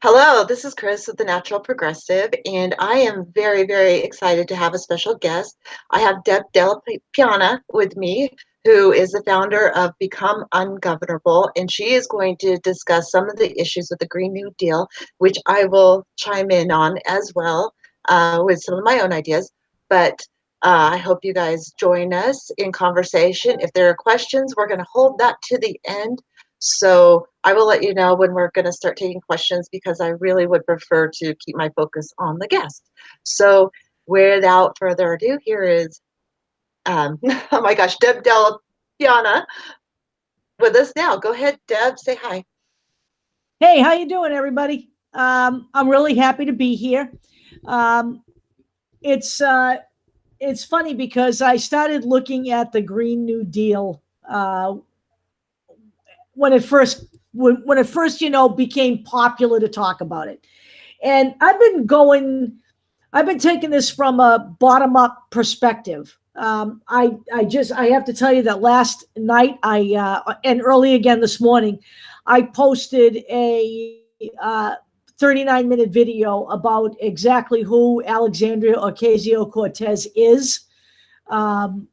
Hello, this is Chris with the Natural Progressive, and I am very, very excited to have a special guest. I have Deb Della Piana with me, who is the founder of Become Ungovernable, and she is going to discuss some of the issues with the Green New Deal, which I will chime in on as well with some of my own ideas. But I hope you guys join us in conversation. If there are questions, we're going to hold that to the end. So I will let you know when we're going to start taking questions because I really would prefer to keep my focus on the guest. So without further ado, here is, oh my gosh, Deb Della Piana with us now. Go ahead, Deb, say hi. Hey, how you doing, everybody? I'm really happy to be here. Um, it's uh, it's funny because I started looking at the Green New Deal when it first when it first became popular to talk about it, and I've been taking this from a bottom up perspective. I have to tell you that last night and early again this morning, I posted a 39-minute video about exactly who Alexandria Ocasio Cortez is. Um,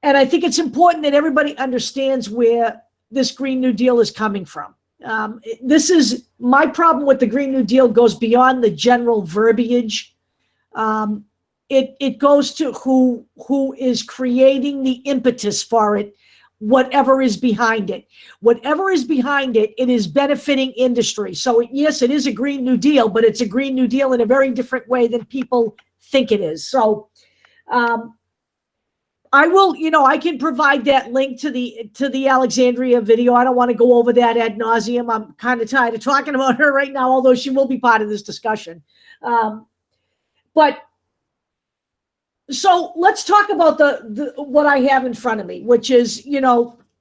and I think it's important that everybody understands where this Green New Deal is coming from. This is my problem with the Green New Deal goes beyond the general verbiage. Um, it goes to who is creating the impetus for it, whatever is behind it. Whatever is behind it, it is benefiting industry. So yes, it is a Green New Deal, but it's a Green New Deal in a very different way than people think it is. So I will, I can provide that link to the Alexandria video. I don't want to go over that ad nauseum. I'm kind of tired of talking about her right now, although she will be part of this discussion. But so let's talk about the what I have in front of me, which is,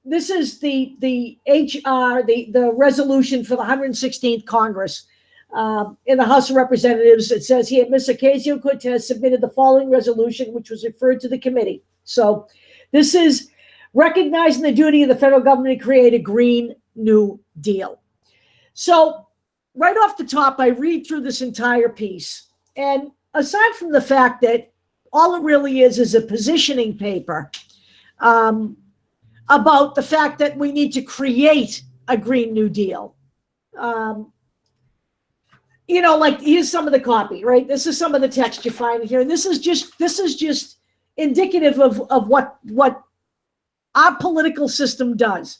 this is the HR, the resolution for the 116th Congress in the House of Representatives. It says here, Ms. Ocasio-Cortez submitted the following resolution, which was referred to the committee. So this is recognizing the duty of the federal government to create a Green New Deal. So right off the top, I read through this entire piece. And aside from the fact that all it really is a positioning paper about the fact that we need to create a Green New Deal. Like here's some of the copy, right? This is some of the text you find here. And this is just indicative of what our political system does.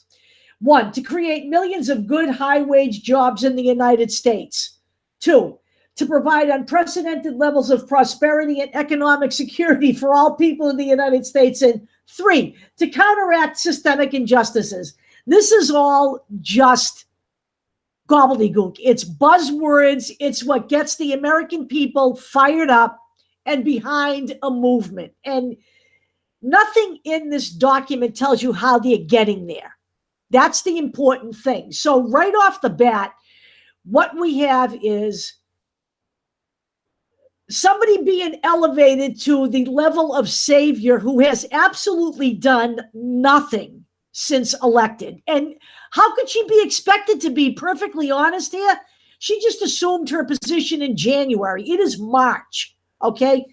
One, to create millions of good high-wage jobs in the United States. Two, to provide unprecedented levels of prosperity and economic security for all people in the United States. And three, to counteract systemic injustices. This is all just gobbledygook. It's buzzwords. It's what gets the American people fired up and behind a movement. And nothing in this document tells you how they're getting there. That's the important thing. So right off the bat, what we have is somebody being elevated to the level of savior who has absolutely done nothing since elected. And how could she be expected to be perfectly honest here? She just assumed her position in January. It is March, okay?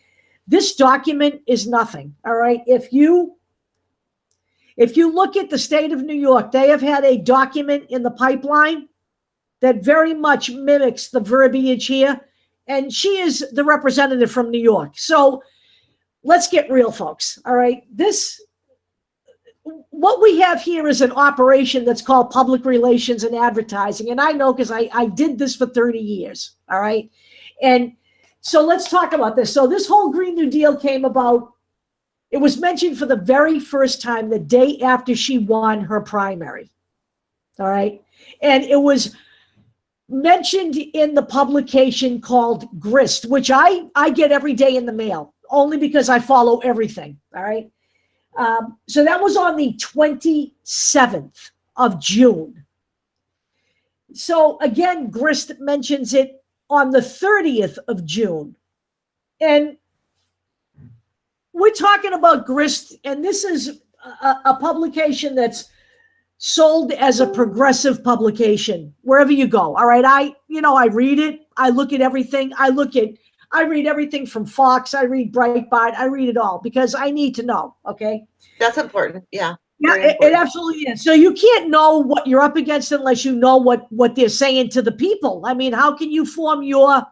This document is nothing, all right? If you look at the state of New York, they have had a document in the pipeline that very much mimics the verbiage here. And she is the representative from New York. So let's get real, folks. All right. What we have here is an operation that's called public relations and advertising. And I know because I did this for 30 years. All right. And so let's talk about this. So this whole Green New Deal came about. It was mentioned for the very first time the day after she won her primary. All right. And it was mentioned in the publication called Grist, which I get every day in the mail, only because I follow everything, all right? So that was on the 27th of June. So again, Grist mentions it on the 30th of June. And we're talking about Grist, and this is a publication that's sold as a progressive publication wherever you go. All right. I read it. I look at everything. I read everything from Fox. I read Breitbart. I read it all because I need to know. Okay. That's important. Yeah. Yeah, it absolutely is. So you can't know what you're up against unless you know what they're saying to the people. I mean, how can you form your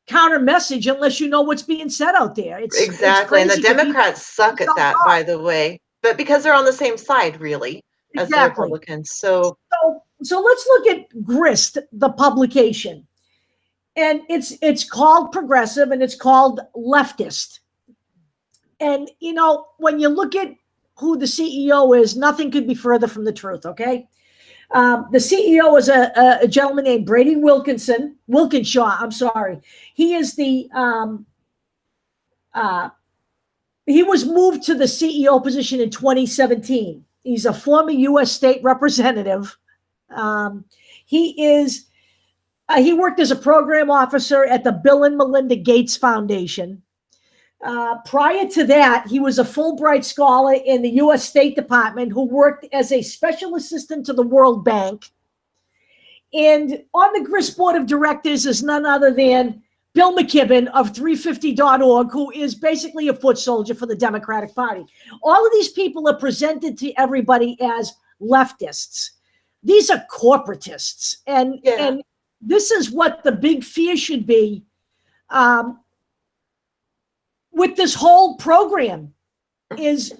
counter message unless you know what's being said out there? Exactly. And the Democrats suck at that, by the way, but because they're on the same side, really, as the Republicans. So let's look at Grist, the publication. And it's called progressive and it's called leftist. And, when you look at who the CEO is, nothing could be further from the truth, okay? The CEO is a gentleman named Brady Wilkinshaw, I'm sorry. He is he was moved to the CEO position in 2017. He's a former U.S. state representative. He worked as a program officer at the Bill and Melinda Gates Foundation. Prior to that, he was a Fulbright scholar in the U.S. State Department who worked as a special assistant to the World Bank. And on the Grist board of directors is none other than Bill McKibben of 350.org, who is basically a foot soldier for the Democratic Party. All of these people are presented to everybody as leftists. These are corporatists. And this is what the big fear should be with this whole program is,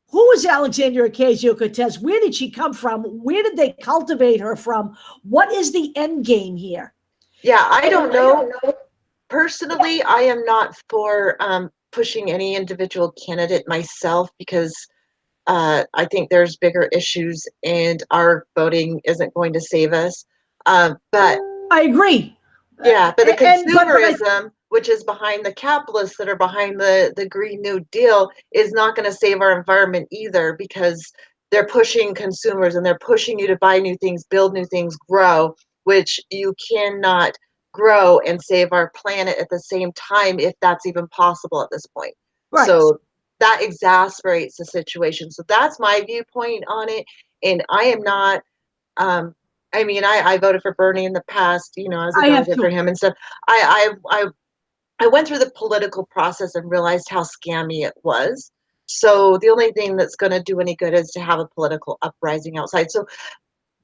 who is Alexandria Ocasio-Cortez? Where did she come from? Where did they cultivate her from? What is the end game here? Yeah, I don't know. Personally, I am not for pushing any individual candidate myself because I think there's bigger issues and our voting isn't going to save us. But I agree. Yeah, but the consumerism, which is behind the capitalists that are behind the Green New Deal, is not going to save our environment either, because they're pushing consumers and they're pushing you to buy new things, build new things, grow, which you cannot grow and save our planet at the same time, if that's even possible at this point. Right. So that exasperates the situation. So that's my viewpoint on it. And I am not, I mean, I voted for Bernie in the past, as a delegate for him and stuff. I went through the political process and realized how scammy it was. So the only thing that's going to do any good is to have a political uprising outside. So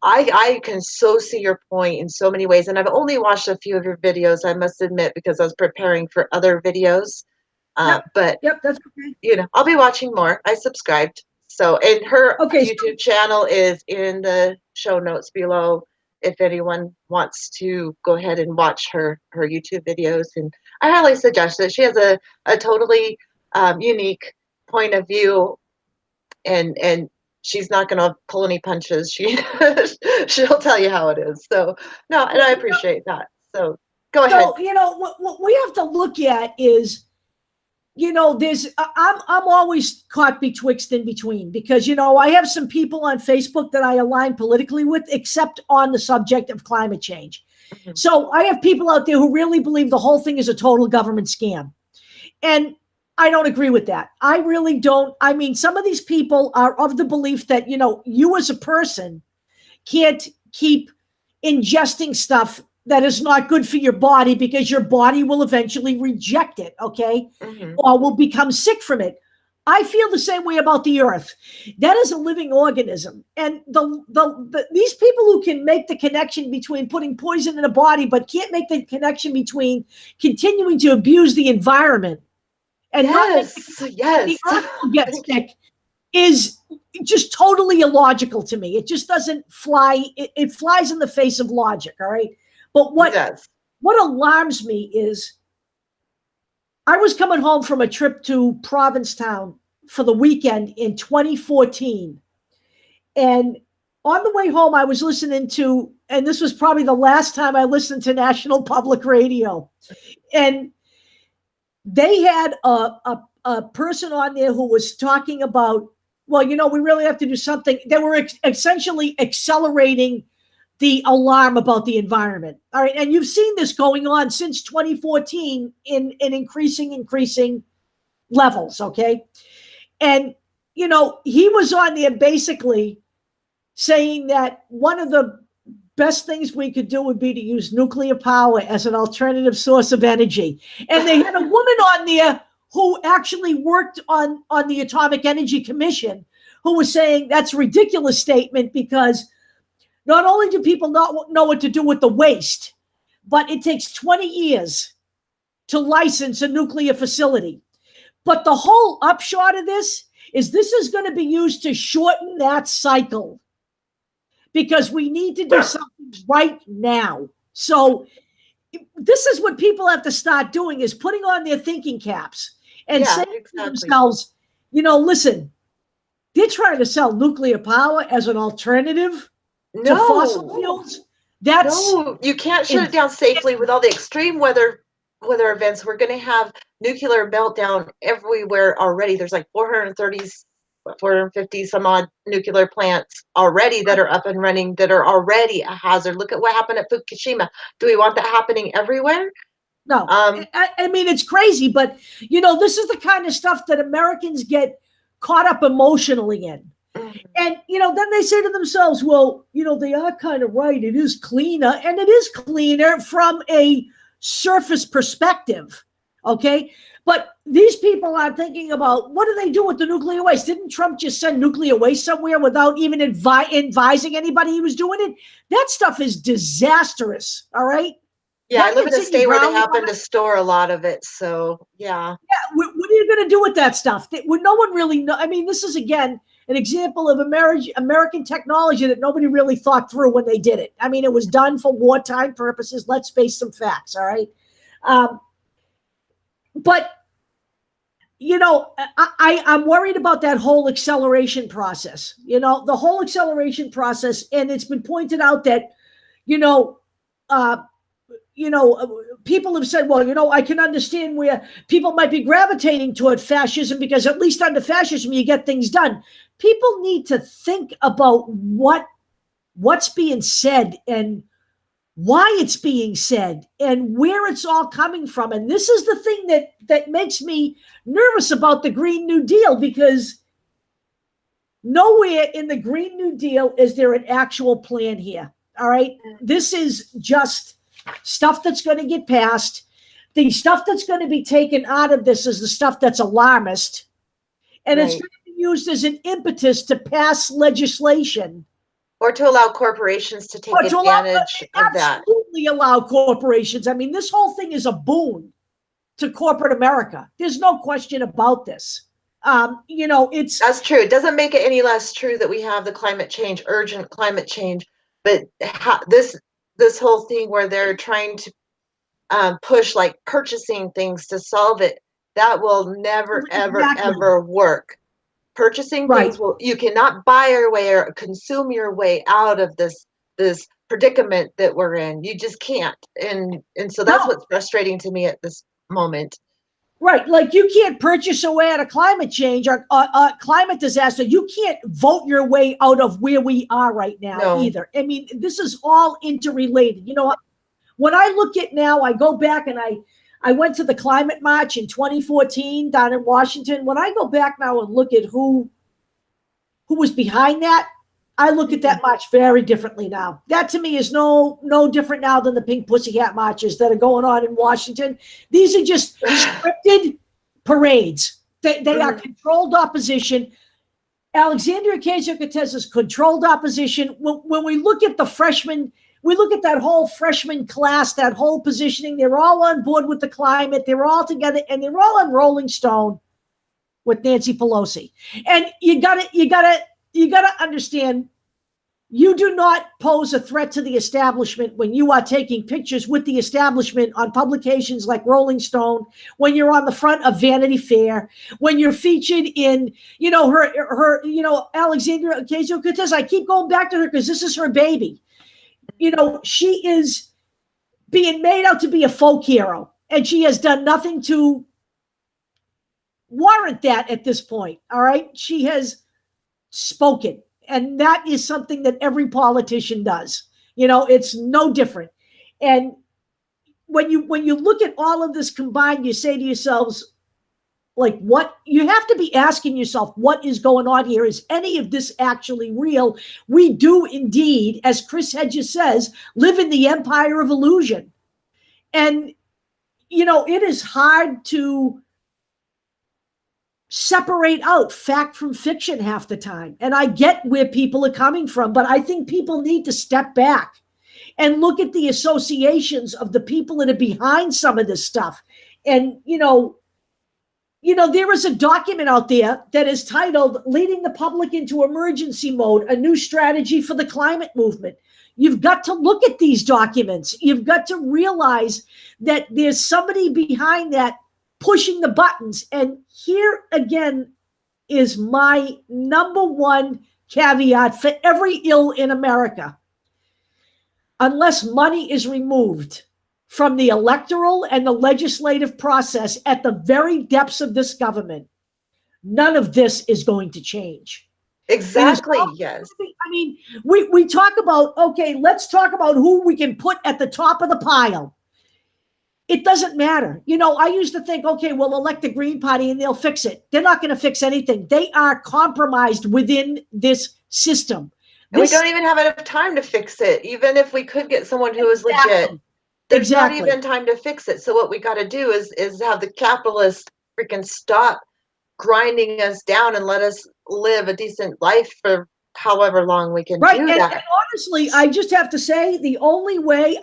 I can so see your point in so many ways. And I've only watched a few of your videos, I must admit, because I was preparing for other videos. But that's okay. I'll be watching more. I subscribed. So, and her YouTube channel is in the show notes below if anyone wants to go ahead and watch her YouTube videos. And I highly suggest it. She has a totally unique point of view, and she's not going to pull any punches. She'll tell you how it is. So, no, and I appreciate that. So, go ahead. So, what we have to look at is, I'm always caught betwixt and between, because, I have some people on Facebook that I align politically with, except on the subject of climate change. Mm-hmm. So I have people out there who really believe the whole thing is a total government scam. And I don't agree with that. I really don't. I mean, some of these people are of the belief that, you as a person can't keep ingesting stuff that is not good for your body, because your body will eventually reject it, okay? Mm-hmm. Or will become sick from it. I feel the same way about the earth. That is a living organism. And these people who can make the connection between putting poison in a body, but can't make the connection between continuing to abuse the environment and not the earth will get sick, is just totally illogical to me. It just doesn't fly. It flies in the face of logic, all right? But what alarms me is, I was coming home from a trip to Provincetown for the weekend in 2014. And on the way home, I was listening to, and this was probably the last time I listened to National Public Radio. And they had a person on there who was talking about, well, we really have to do something. They were essentially accelerating the alarm about the environment. All right. And you've seen this going on since 2014 in increasing levels. Okay. And, he was on there basically saying that one of the best things we could do would be to use nuclear power as an alternative source of energy. And they had a woman on there who actually worked on the Atomic Energy Commission who was saying that's a ridiculous statement because not only do people not know what to do with the waste, but it takes 20 years to license a nuclear facility. But the whole upshot of this is going to be used to shorten that cycle because we need to do something right now. So this is what people have to start doing is putting on their thinking caps and saying to themselves, listen, they're trying to sell nuclear power as an alternative to fossil fuels. No, you can't shut it down safely with all the extreme weather events. We're going to have nuclear meltdown everywhere already. There's like 450 some odd nuclear plants already that are up and running that are already a hazard. Look at what happened at Fukushima. Do we want that happening everywhere? No. I mean, it's crazy, but this is the kind of stuff that Americans get caught up emotionally in. And, then they say to themselves, well, they are kind of right. It is cleaner, and it is cleaner from a surface perspective. Okay. But these people are thinking about what do they do with the nuclear waste? Didn't Trump just send nuclear waste somewhere without even advising anybody he was doing it? That stuff is disastrous. All right. Yeah, I live in a state where they happen to store a lot of it. So, yeah. Yeah. What are you going to do with that stuff? No one really knows. I mean, this is, again, an example of American technology that nobody really thought through when they did it. I mean, it was done for wartime purposes. Let's face some facts, all right? But, I'm worried about that whole acceleration process, the whole acceleration process. And it's been pointed out that, people have said, well, I can understand where people might be gravitating toward fascism because at least under fascism, you get things done. People need to think about what's being said and why it's being said and where it's all coming from. And this is the thing that makes me nervous about the Green New Deal, because nowhere in the Green New Deal is there an actual plan here. All right. This is just stuff that's going to get passed. The stuff that's going to be taken out of this is the stuff that's alarmist. And it's going to be used as an impetus to pass legislation. Or to allow corporations to take advantage of that. Absolutely allow corporations. I mean, this whole thing is a boon to corporate America. There's no question about this. That's true. It doesn't make it any less true that we have the urgent climate change. But this whole thing where they're trying to push like purchasing things to solve it, that will never, ever work. Purchasing things you cannot buy your way or consume your way out of this predicament that we're in. You just can't. And so that's what's frustrating to me at this moment. Right. Like you can't purchase away out of climate change or climate disaster. You can't vote your way out of where we are right now either. I mean, this is all interrelated. When I look at now, I go back and I went to the climate march in 2014 down in Washington. When I go back now and look at who was behind that, I look at that march very differently now. That to me is no different now than the Pink Pussy Hat marches that are going on in Washington. These are just scripted parades. They are controlled opposition. Alexandria Ocasio-Cortez is controlled opposition. When we look at the freshmen, we look at that whole freshman class, that whole positioning. They're all on board with the climate. They're all together, and they're all on Rolling Stone with Nancy Pelosi. And you gotta understand, you do not pose a threat to the establishment when you are taking pictures with the establishment on publications like Rolling Stone, when you're on the front of Vanity Fair, when you're featured in, her Alexandria Ocasio-Cortez. I keep going back to her because this is her baby. She is being made out to be a folk hero, and she has done nothing to warrant that at this point. All right. She has spoken, and that is something that every politician does. It's no different. And when you look at all of this combined, you say to yourselves, Like, what you have to be asking yourself, what is going on here? Is any of this actually real? We do indeed, as Chris Hedges says, live in the empire of illusion. And, it is hard to separate out fact from fiction half the time. And I get where people are coming from, but I think people need to step back and look at the associations of the people that are behind some of this stuff. And, there is a document out there that is titled Leading the Public into Emergency Mode, a New Strategy for the Climate Movement. You've got to look at these documents. You've got to realize that there's somebody behind that pushing the buttons. And here again is my number one caveat for every ill in America. Unless money is removed from the electoral and the legislative process at the very depths of this government, none of this is going to change. Exactly, yes. I mean, we talk about, okay, let's talk about who we can put at the top of the pile. It doesn't matter. I used to think, okay, we'll elect the Green Party and they'll fix it. They're not going to fix anything. They are compromised within this system. And we don't even have enough time to fix it. Even if we could get someone who is legit, there's not even time to fix it. So what we got to do is have the capitalists freaking stop grinding us down and let us live a decent life for however long we can do that. And honestly, I just have to say the only way,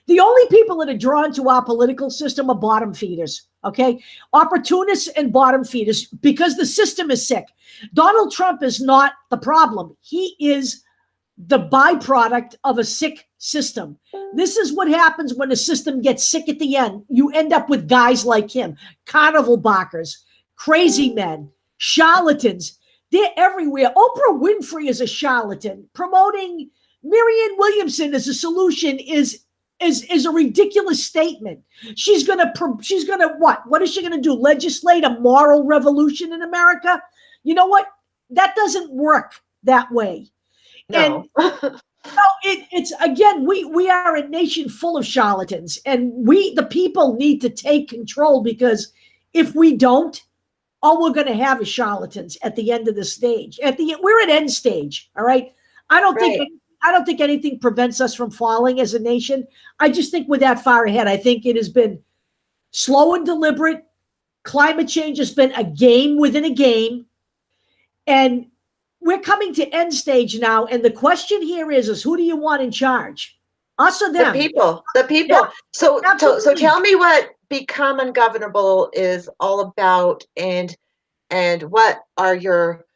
the only people that are drawn to our political system are bottom feeders, okay? Opportunists and bottom feeders, because the system is sick. Donald Trump is not the problem. He is the byproduct of a sick system. This is what happens when a system gets sick at the end. You end up with guys like him, carnival barkers, crazy men, charlatans. They're everywhere. Oprah Winfrey is a charlatan. Promoting Marianne Williamson as a solution is a ridiculous statement. She's gonna what? What is she gonna do? Legislate a moral revolution in America? You know what? That doesn't work that way. No. And it's again, we are a nation full of charlatans, and we, the people, need to take control, because if we don't, all we're going to have is charlatans at the end of the stage. We're at end stage. All right. I don't think anything prevents us from falling as a nation. I just think we're that far ahead. I think it has been slow and deliberate. Climate change has been a game within a game. And we're coming to end stage now. And the question here is who do you want in charge? Us or them? The people. Yeah, so tell me what Become Ungovernable is all about, and what are your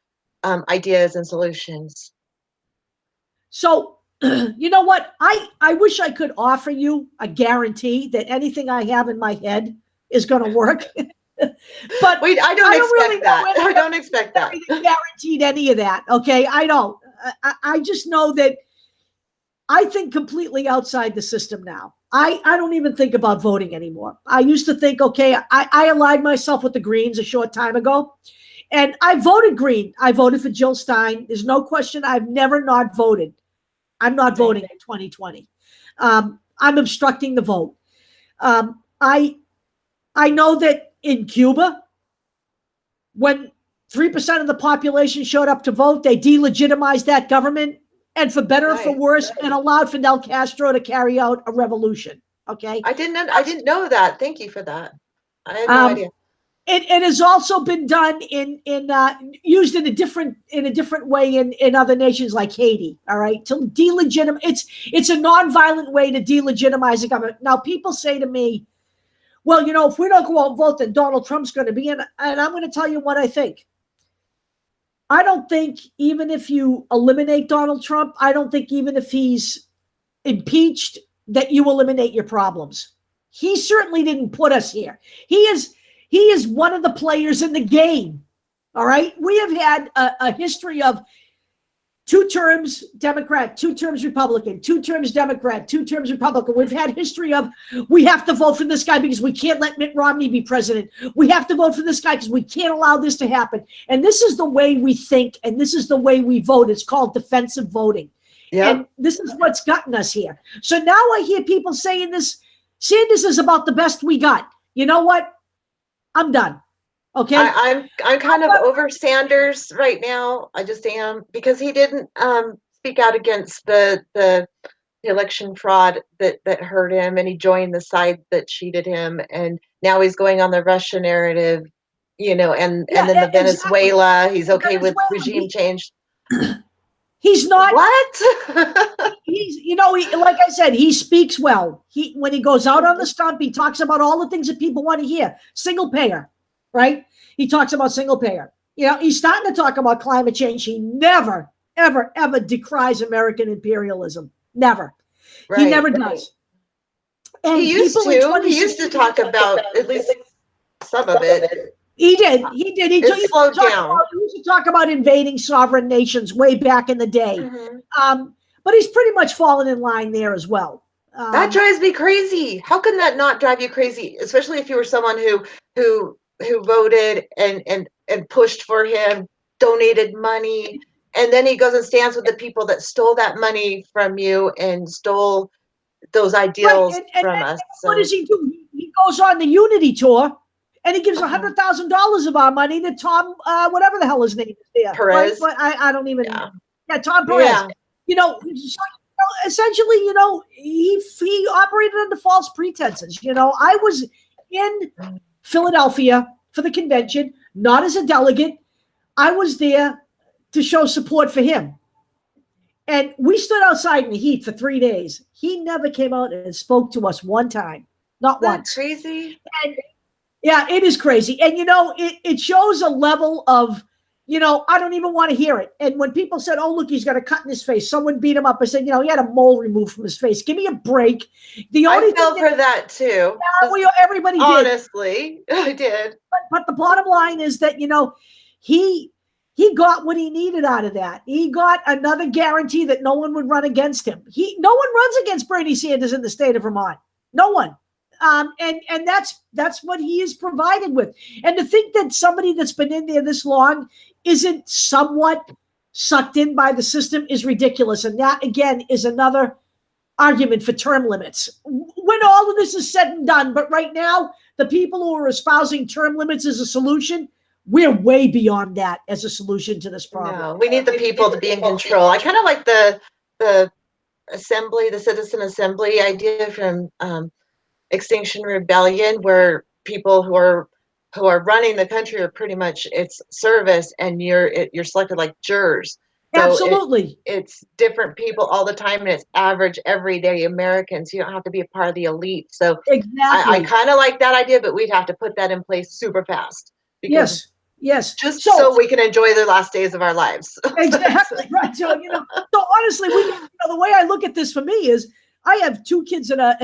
ideas and solutions? So, you know what? I wish I could offer you a guarantee that anything I have in my head is going to work. But I don't expect that. Guaranteed any of that. Okay. I don't. I just know that I think completely outside the system now. I don't even think about voting anymore. I used to think, okay, I allied myself with the Greens a short time ago, and I voted Green. I voted for Jill Stein. There's no question. I've never not voted. I'm not voting in 2020. I'm obstructing the vote. I know that in Cuba, when 3% of the population showed up to vote, they delegitimized that government, and for better or for worse, and allowed Fidel Castro to carry out a revolution. Okay, I didn't know that. Thank you for that. I had no idea. It has also been done used in a different way in other nations like Haiti. All right, to delegitimize. It's a nonviolent way to delegitimize a government. Now, people say to me, well, if we don't go out and vote, then Donald Trump's going to be in. And I'm going to tell you what I think. I don't think even if you eliminate Donald Trump, I don't think even if he's impeached, that you eliminate your problems. He certainly didn't put us here. He is one of the players in the game. All right. We have had a history of 2 terms Democrat, 2 terms Republican, 2 terms Democrat, 2 terms Republican. We've had history of we have to vote for this guy because we can't let Mitt Romney be president. We have to vote for this guy because we can't allow this to happen. And this is the way we think, and this is the way we vote. It's called defensive voting. Yeah. And this is what's gotten us here. So now I hear people saying this, Sanders is about the best we got. You know what? I'm done. Okay. I'm kind of over Sanders right now. I just am, because he didn't speak out against the election fraud that hurt him, and he joined the side that cheated him, and now he's going on the Russia narrative, and Yeah, then the exactly. Venezuela, he's okay with Venezuela, regime change. he's not. What? He's, like I said, he speaks well. When he goes out on the stump, he talks about all the things that people want to hear. Single payer, right? He talks about single payer. He's starting to talk about climate change. He never, ever, ever decries American imperialism. Never. He Right. never does. And He used people in to. He used to talk about at least some of it. He did. He did. He It slowed down. He used to talk about invading sovereign nations way back in the day. Mhm. But he's pretty much fallen in line there as well. That drives me crazy. How can that not drive you crazy? Especially if you were someone who voted and pushed for him, donated money, and then he goes and stands with the people that stole that money from you and stole those ideals right. from us. What So does he do? He goes on the Unity tour, and he gives uh-huh. $100,000 of our money to Tom, whatever the hell his name is there. Perez. Right? But I don't even. Yeah, Tom Perez. Yeah. Essentially, he operated under false pretenses. I was in Philadelphia for the convention, not as a delegate. I was there to show support for him. And we stood outside in the heat for 3 days. He never came out and spoke to us one time. Not once. Crazy. And yeah, it is crazy. And, it shows a level of, I don't even want to hear it. And when people said, oh, look, he's got a cut in his face, someone beat him up. I said, he had a mole removed from his face. Give me a break. I fell for that too. Everybody did. Honestly, I did. But the bottom line is that, he got what he needed out of that. He got another guarantee that no one would run against him. No one runs against Bernie Sanders in the state of Vermont. No one. And that's what he is provided with. And to think that somebody that's been in there this long isn't somewhat sucked in by the system is ridiculous. And that, again, is another argument for term limits. When all of this is said and done, but right now, the people who are espousing term limits as a solution, we're way beyond that as a solution to this problem. No, we need the people to be in control. I kind of like the assembly, the citizen assembly idea from Extinction Rebellion, where people who are running the country are pretty much its service, and you're selected like jurors. So absolutely, it's different people all the time, and it's average everyday Americans. You don't have to be a part of the elite. So exactly, I kind of like that idea, but we'd have to put that in place super fast. Yes. Just so we can enjoy the last days of our lives. Exactly right. So honestly, the way I look at this for me is, I have two kids and I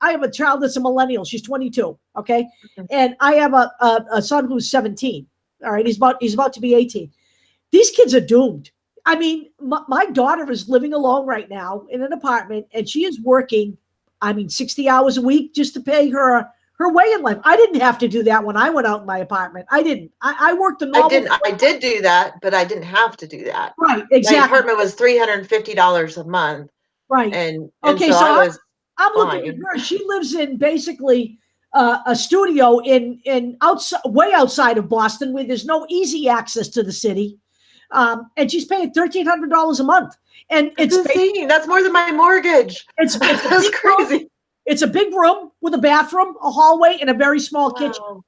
have a child that's a millennial. She's 22. Okay. Mm-hmm. And I have a son who's 17. All right. He's about to be 18. These kids are doomed. I mean, my daughter is living alone right now in an apartment, and she is working, 60 hours a week just to pay her way in life. I didn't have to do that when I went out in my apartment. I didn't. I worked a normal. I did do that, but I didn't have to do that. Right. Exactly. My apartment was $350 a month. Right. And okay, so I'm looking at her. She lives in basically a studio in way outside of Boston, where there's no easy access to the city, and she's paying $1,300 a month. And it's insane. That's more than my mortgage. It's that's crazy. Room. It's a big room with a bathroom, a hallway, and a very small kitchen.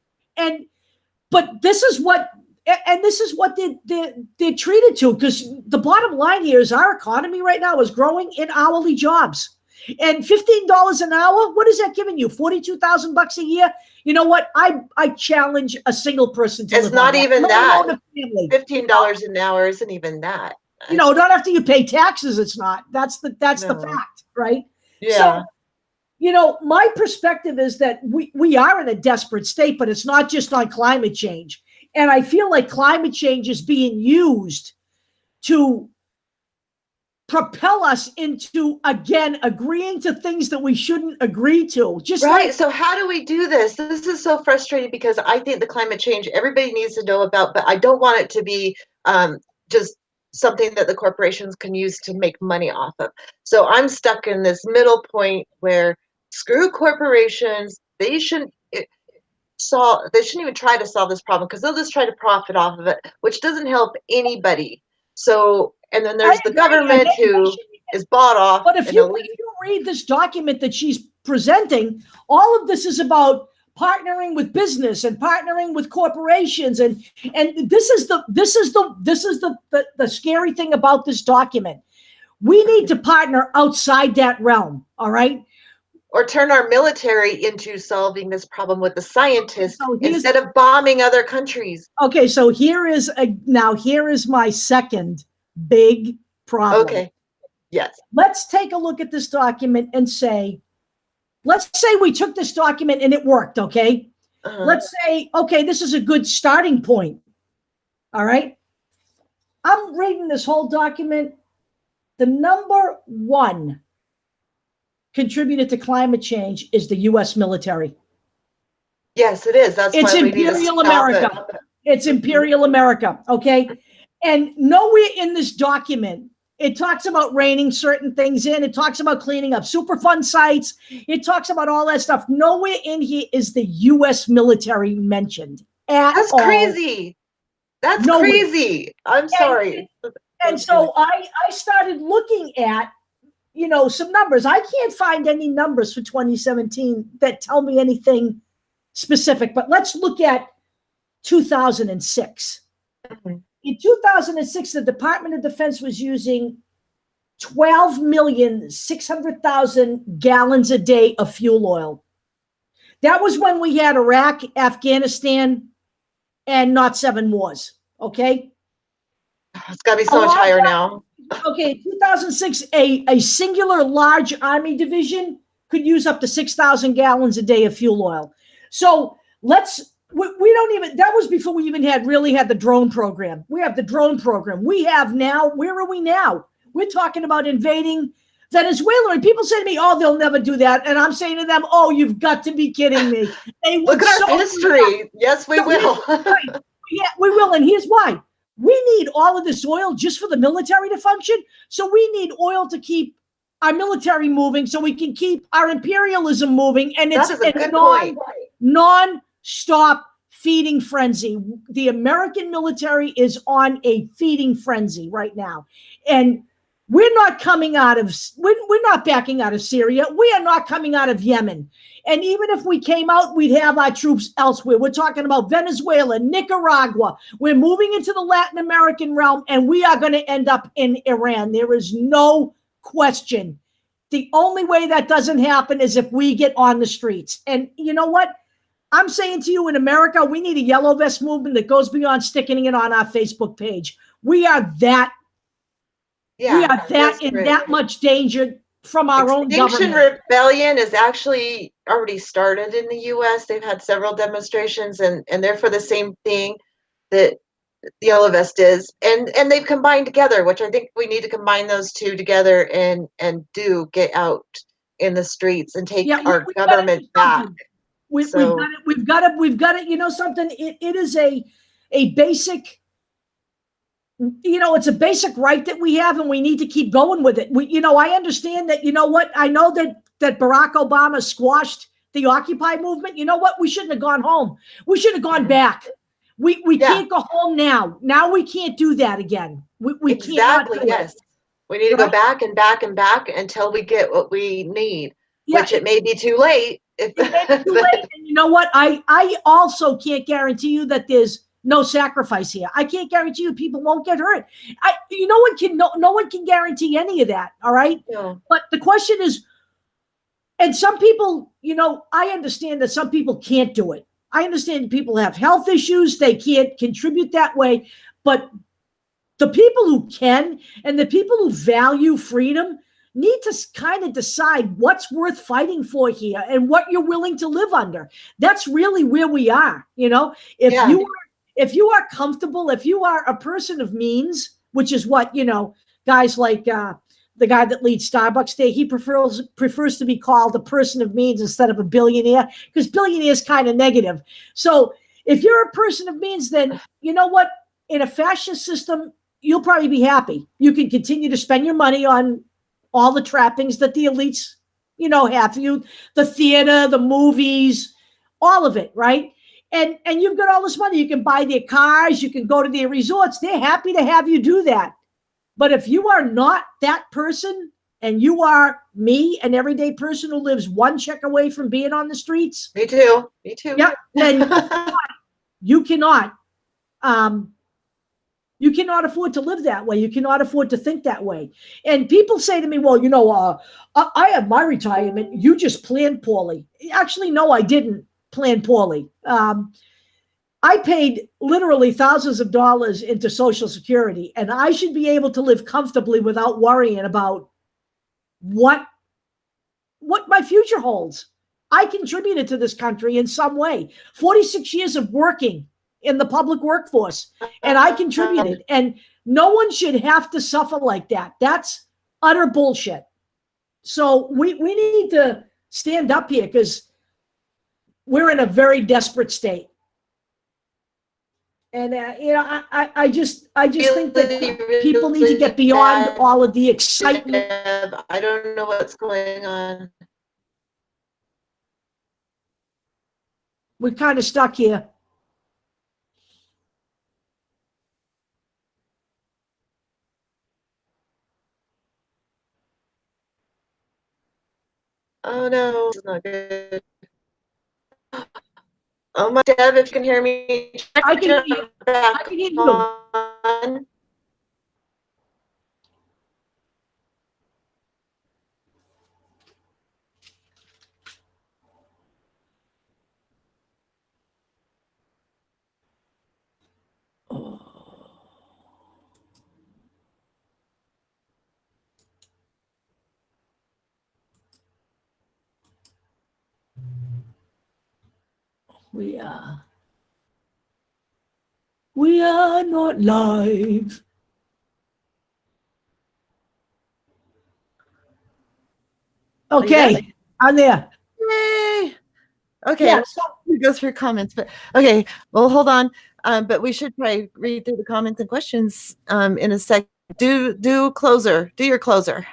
But this is what. And this is what they're treated to, because the bottom line here is our economy right now is growing in hourly jobs. And $15 an hour, what is that giving you? $42,000 a year? You know what? I challenge a single person to. It's not even that. $15 an hour isn't even that. Not after you pay taxes. It's not. That's the fact, right? Yeah. So, my perspective is that we are in a desperate state, but it's not just on climate change. And I feel like climate change is being used to propel us into, again, agreeing to things that we shouldn't agree to. Right. So how do we do this? This is so frustrating, because I think the climate change everybody needs to know about, but I don't want it to be just something that the corporations can use to make money off of. So I'm stuck in this middle point where screw corporations. They shouldn't. they shouldn't even try to solve this problem because they'll just try to profit off of it, which doesn't help anybody. So, and then there's the government who is bought off. But if you read this document that she's presenting, all of this is about partnering with business and partnering with corporations, and this is the scary thing about this document. We need to partner outside that realm, all right? Or turn our military into solving this problem with the scientists instead of bombing other countries. Okay, so here is my second big problem. Okay. Yes. Let's take a look at this document and say, let's say we took this document and it worked, okay? Let's say, okay, this is a good starting point. All right? I'm reading this whole document. The number one contributor to climate change is the U.S. military. Yes, it is. That's it's why we Imperial America. It's Imperial America, okay? And nowhere in this document, it talks about reining certain things in. It talks about cleaning up Superfund sites. It talks about all that stuff. Nowhere in here is the U.S. military mentioned at all. That's crazy. That's crazy. I'm sorry. And so I started looking at, some numbers. I can't find any numbers for 2017 that tell me anything specific, but let's look at 2006. Mm-hmm. In 2006, the Department of Defense was using 12,600,000 gallons a day of fuel oil. That was when we had Iraq, Afghanistan, and not 7 wars, okay? It's got to be so much higher now. Okay, in 2006, a singular large Army division could use up to 6,000 gallons a day of fuel oil. So we don't even, that was before we even had the drone program. We have the drone program. We have now, where are we now? We're talking about invading Venezuela. And people say to me, oh, they'll never do that. And I'm saying to them, oh, you've got to be kidding me. Look at our history. Yes, we will. Yeah, we will. And here's why. We need all of this oil just for the military to function. So we need oil to keep our military moving so we can keep our imperialism moving. And it's a non-stop feeding frenzy. The American military is on a feeding frenzy right now. And we're not backing out of Syria. We are not coming out of Yemen. And even if we came out, we'd have our troops elsewhere. We're talking about Venezuela, Nicaragua. We're moving into the Latin American realm, and we are going to end up in Iran. There is no question. The only way that doesn't happen is if we get on the streets. And you know what? I'm saying to you, in America, we need a yellow vest movement that goes beyond sticking it on our Facebook page. We are that that much danger from our own government. Extinction Rebellion is actually already started in the U.S. They've had several demonstrations, and they're for the same thing that the Yellow Vest is, and they've combined together, which I think we need to combine those two together and get out in the streets and take our government back. We've got it. You know something? It is a basic. It's a basic right that we have, and we need to keep going with it. I understand that. You know what? I know that Barack Obama squashed the Occupy movement. You know what? We shouldn't have gone home. We should have gone back. We can't go home now. Now we can't do that again. We exactly, can't. Yes. We need to go back and back and back until we get what we need, which it may be too late. It may be too late. And you know what? I also can't guarantee you that there's no sacrifice here. I can't guarantee you people won't get hurt. No one can guarantee any of that. All right. Yeah. But the question is, and some people, I understand that some people can't do it. I understand people have health issues. They can't contribute that way. But the people who can, and the people who value freedom, need to kind of decide what's worth fighting for here and what you're willing to live under. That's really where we are. If you are comfortable, if you are a person of means, which is what, guys like the guy that leads Starbucks Day, he prefers to be called a person of means instead of a billionaire, because billionaire is kind of negative. So if you're a person of means, then you know what? In a fascist system, you'll probably be happy. You can continue to spend your money on all the trappings that the elites, have for you, the theater, the movies, all of it, right? And you've got all this money. You can buy their cars, you can go to their resorts. They're happy to have you do that. But if you are not that person, and you are me, an everyday person who lives one check away from being on the streets, Me too. Me too. yeah, then you cannot afford to live that way. You cannot afford to think that way. And people say to me, well, I have my retirement. You just planned poorly. Actually, no, I didn't plan poorly. I paid literally thousands of dollars into Social Security, and I should be able to live comfortably without worrying about what my future holds. I contributed to this country in some way. 46 years of working in the public workforce, and I contributed. And no one should have to suffer like that. That's utter bullshit. So we need to stand up here, because we're in a very desperate state. And I just think that people need to get beyond all of the excitement. I don't know what's going on. We're kind of stuck here. Oh no, it's not good. Oh my, Deb, if you can hear me, I can hear you. I can hear you. on. We are not live. Okay, I'm there. Yay! Okay, Yeah, we go through comments, but okay, well, hold on. But we should probably read through the comments and questions in a sec. Do closer. Do your closer.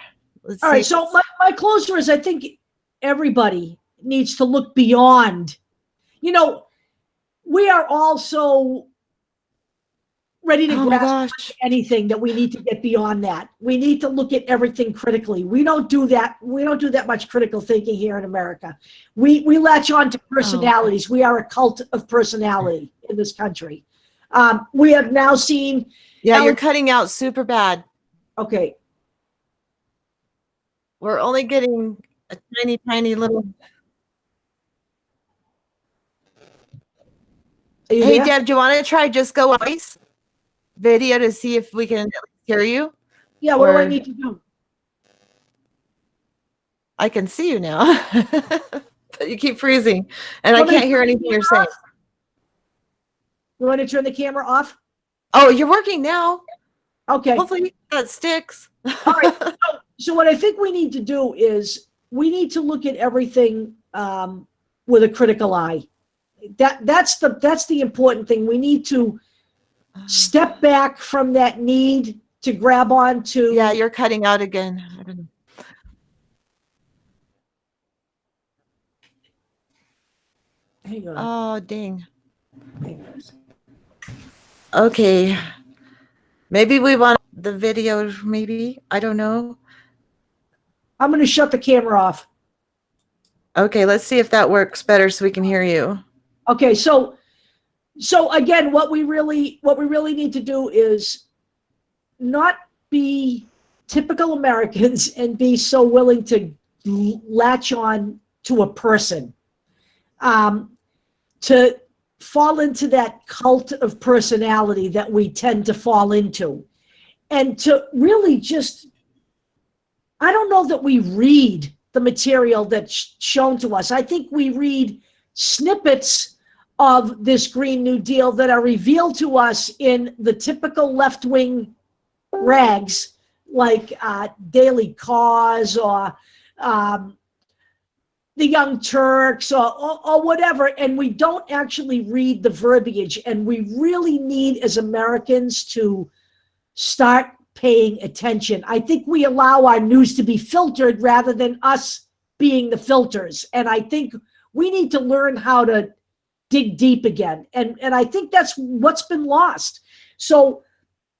Let's all see. right, so my closer is, I think everybody needs to look beyond. We are all so ready to Oh my grasp gosh. anything that we need to get beyond that. We need to look at everything critically. We don't do that. We don't do that much critical thinking here in America. We latch on to personalities. We are a cult of personality in this country. We have now seen. Yeah, you're cutting out super bad. Okay. We're only getting a tiny, tiny little. Hey, there? Deb, do you want to try just go voice video to see if we can hear you? Yeah, what do I need to do? I can see you now, but you keep freezing, and I can't hear anything you're saying. You want to turn the camera off? Oh, you're working now. Okay. Hopefully that sticks. All right. So what I think we need to do is we need to look at everything with a critical eye. That's the important thing. We need to step back from that need to grab on to. Yeah, you're cutting out again. I don't know. Hang on. Oh, dang. Okay. Maybe we want the video, maybe. I don't know. I'm going to shut the camera off. Okay, let's see if that works better so we can hear you. Okay, so again, what we really need to do is not be typical Americans and be so willing to latch on to a person, to fall into that cult of personality that we tend to fall into, and to really just, I don't know that we read the material that's shown to us. I think we read snippets of this Green New Deal that are revealed to us in the typical left-wing rags like Daily Cause or the Young Turks or whatever, and we don't actually read the verbiage. And we really need, as Americans, to start paying attention. I think we allow our news to be filtered rather than us being the filters. And I think we need to learn how to dig deep again. And I think that's what's been lost. So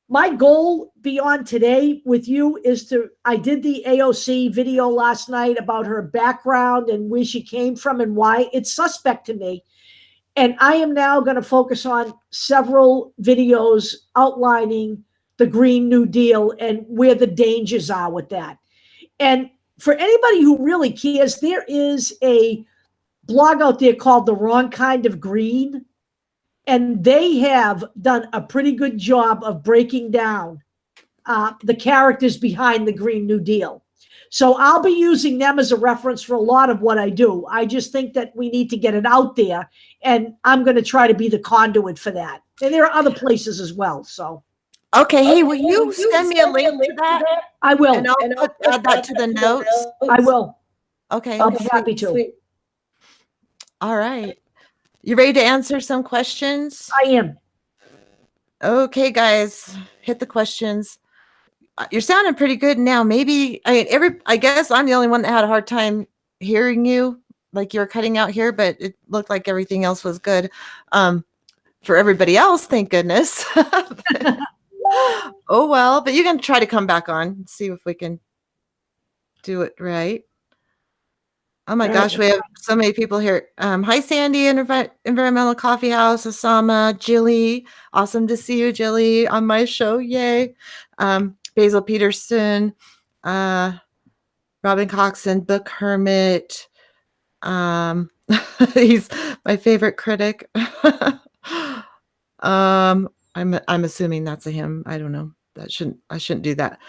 my goal beyond today with you is I did the AOC video last night about her background and where she came from and why. It's suspect to me. And I am now going to focus on several videos outlining the Green New Deal and where the dangers are with that. And for anybody who really cares, there is a blog out there called The Wrong Kind of Green. And they have done a pretty good job of breaking down the characters behind the Green New Deal. So I'll be using them as a reference for a lot of what I do. I just think that we need to get it out there, and I'm going to try to be the conduit for that. And there are other places as well. So, okay. Hey, will you send me a link to that? I will. And I'll add that to the notes. I will. Okay. I'll be happy to. Sweet. All right. You ready to answer some questions? I am. Okay, guys, hit the questions. You're sounding pretty good now. Maybe I guess I'm the only one that had a hard time hearing you, like you were cutting out here, but it looked like everything else was good. For everybody else, thank goodness. Oh well, but you can try to come back on and see if we can do it right. Oh my gosh, we have so many people here. Hi, Sandy, Environmental Coffee House, Osama, Jilly. Awesome to see you, Jilly, on my show. Yay. Basil Peterson, Robin Coxon, Book Hermit. He's my favorite critic. I'm assuming that's a him. I don't know. I shouldn't do that.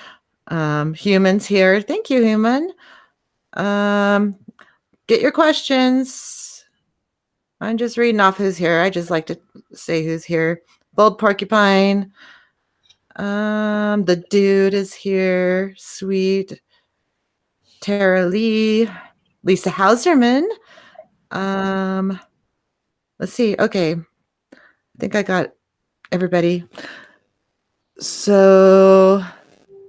Humans here. Thank you, Human. Get your questions. I'm just reading off who's here. I just like to say who's here. Bold Porcupine. The dude is here. Sweet. Tara Lee. Lisa Hauserman. Let's see. Okay. I think I got everybody. So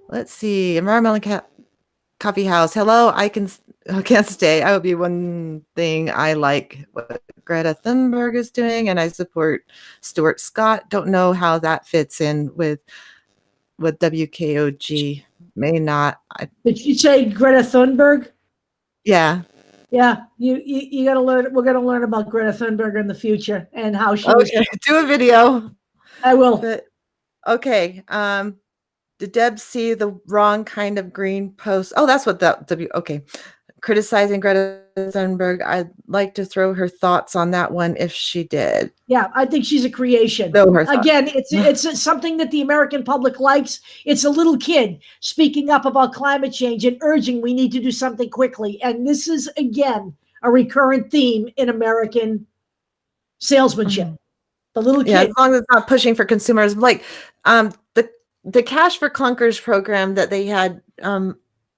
let's see. Environmental Coffee House. Hello. I can't stay. I will be one thing I like what Greta Thunberg is doing, and I support Stuart Scott. Don't know how that fits in with WKOG. May not. Did you say Greta Thunberg? Yeah. Yeah, you got to learn. We're going to learn about Greta Thunberg in the future and how she was. Okay. Do a video. I will. But okay. Did Deb see the wrong kind of green post? Oh, that's what okay. Criticizing Greta Thunberg. I'd like to throw her thoughts on that one if she did. Yeah, I think she's a creation. Throw her thoughts. Again, it's something that the American public likes. It's a little kid speaking up about climate change and urging we need to do something quickly. And this is, again, a recurrent theme in American salesmanship. Mhm. The little kid. Yeah, as long as it's not pushing for consumers. Like the Cash for Clunkers program that they had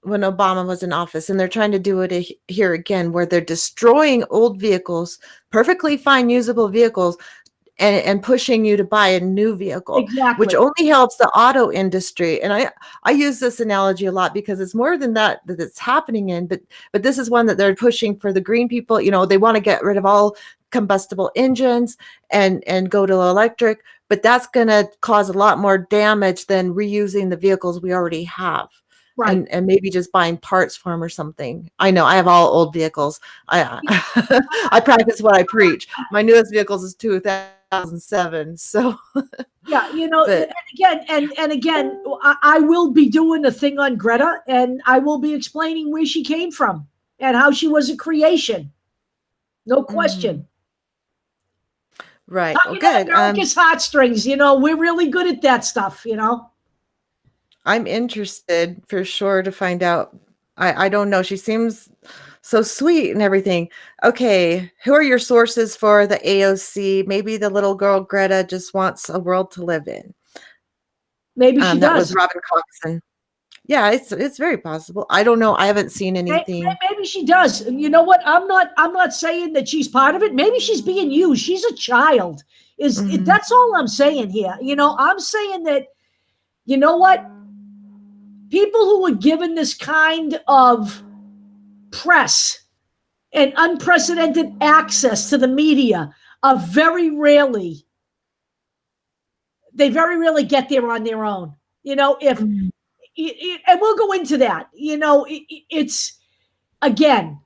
when Obama was in office, and they're trying to do it here again, where they're destroying old vehicles, perfectly fine usable vehicles, and pushing you to buy a new vehicle, Exactly. which only helps the auto industry. And I use this analogy a lot because it's more than that it's happening in, but this is one that they're pushing for the green people. You know, they want to get rid of all combustible engines and go to electric, but that's going to cause a lot more damage than reusing the vehicles we already have. Right. And maybe just buying parts for them or something. I know I have all old vehicles. I practice what I preach. My newest vehicles is 2007. So Yeah, you know, But- and again, I will be doing a thing on Greta, and I will be explaining where she came from and how she was a creation. No question. right. Well, Talking about good. America's heartstrings, you know, we're really good at that stuff, you know. I'm interested for sure to find out. I don't know. She seems so sweet and everything. Okay. Who are your sources for the AOC? Maybe the little girl Greta just wants a world to live in. Maybe she That does. was Robin Coxon. Yeah, it's very possible. I don't know. I haven't seen anything. Maybe she does. And you know what? I'm not saying that she's part of it. Maybe she's being used. She's a child. Mhm. That's all I'm saying here. You know, I'm saying that, you know what? People who were given this kind of press and unprecedented access to the media very rarely get there on their own. If and we'll go into that. It's, again,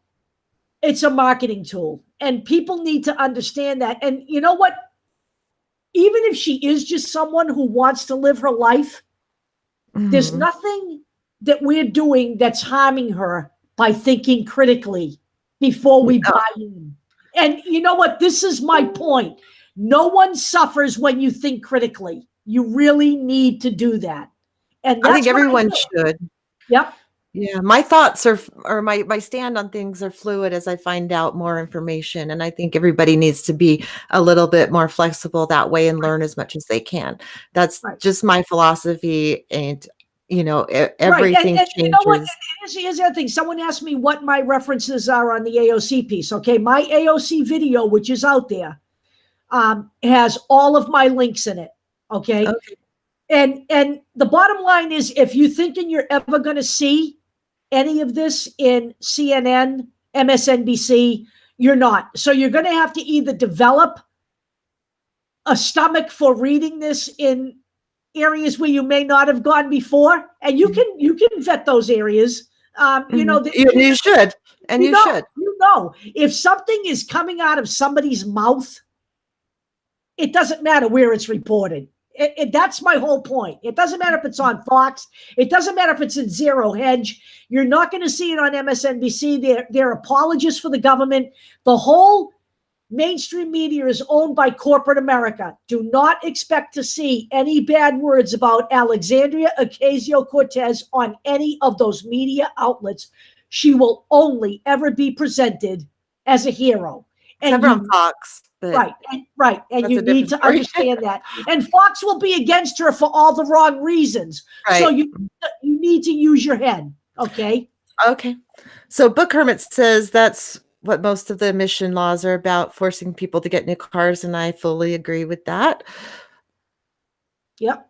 it's a marketing tool, and people need to understand that. And you know what? Even if she is just someone who wants to live her life, there's nothing that we're doing that's harming her by thinking critically before we buy in. And you know what? This is my point. No one suffers when you think critically. You really need to do that. And I think everyone do. should. Yep. Yeah, my thoughts or my stand on things are fluid as I find out more information. And I think everybody needs to be a little bit more flexible that way and learn as much as they can. That's just my philosophy. And, everything changes. You know what? Here's the other thing. Someone asked me what my references are on the AOC piece. Okay, my AOC video, which is out there, has all of my links in it. Okay. And the bottom line is, if you're thinking you're ever going to see any of this in CNN, MSNBC, you're not. So you're going to have to either develop a stomach for reading this in areas where you may not have gone before, and you can vet those areas. You should, and you should. If something is coming out of somebody's mouth, it doesn't matter where it's reported. That's my whole point. It doesn't matter if it's on Fox. It doesn't matter if it's in Zero Hedge. You're not going to see it on MSNBC. They're apologists for the government. The whole mainstream media is owned by corporate America. Do not expect to see any bad words about Alexandria Ocasio-Cortez on any of those media outlets. She will only ever be presented as a hero. Except on Fox. Right. And you need to understand that. And Fox will be against her for all the wrong reasons. Right. So you need to use your head. Okay. Okay. So Book Hermit says that's what most of the emission laws are about, forcing people to get new cars. And I fully agree with that. Yep.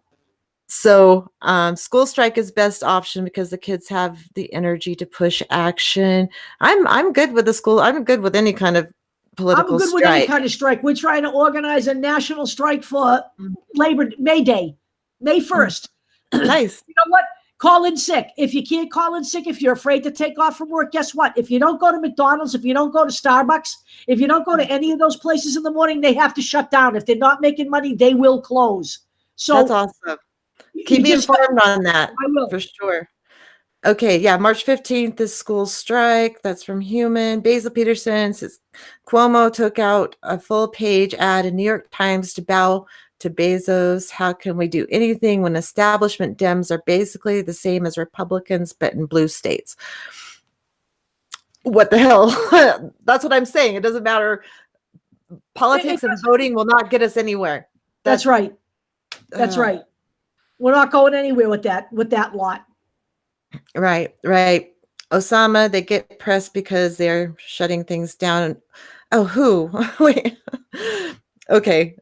So school strike is best option because the kids have the energy to push action. I'm good with the school. I'm good with any kind of political strike. I'm good with any kind of strike. We're trying to organize a national strike for May Day, May 1st. Nice. You know what? Call in sick. If you can't call in sick, if you're afraid to take off from work, guess what? If you don't go to McDonald's, if you don't go to Starbucks, if you don't go to any of those places in the morning, they have to shut down. If they're not making money, they will close. So that's awesome. Keep me informed on that. I will. For sure. Okay, yeah, March 15th is school strike. That's from Human. Basil Peterson says Cuomo took out a full page ad in New York Times to bow to Bezos. How can we do anything when establishment Dems are basically the same as Republicans, but in blue states? What the hell? That's what I'm saying. It doesn't matter. Politics and voting will not get us anywhere. That's right. That's right. We're not going anywhere with that lot. Right. Osama, they get pressed because they're shutting things down. Oh, who? Wait. Okay.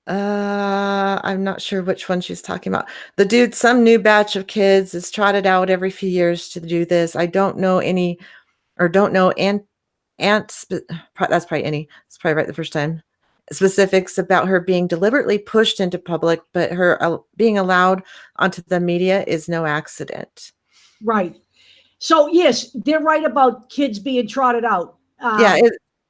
I'm not sure which one she's talking about. The dude, some new batch of kids is trotted out every few years to do this. I don't know any, or don't know, that's probably any. It's probably right the first time. Specifics about her being deliberately pushed into public, but her being allowed onto the media is no accident. Right. So yes, they're right about kids being trotted out.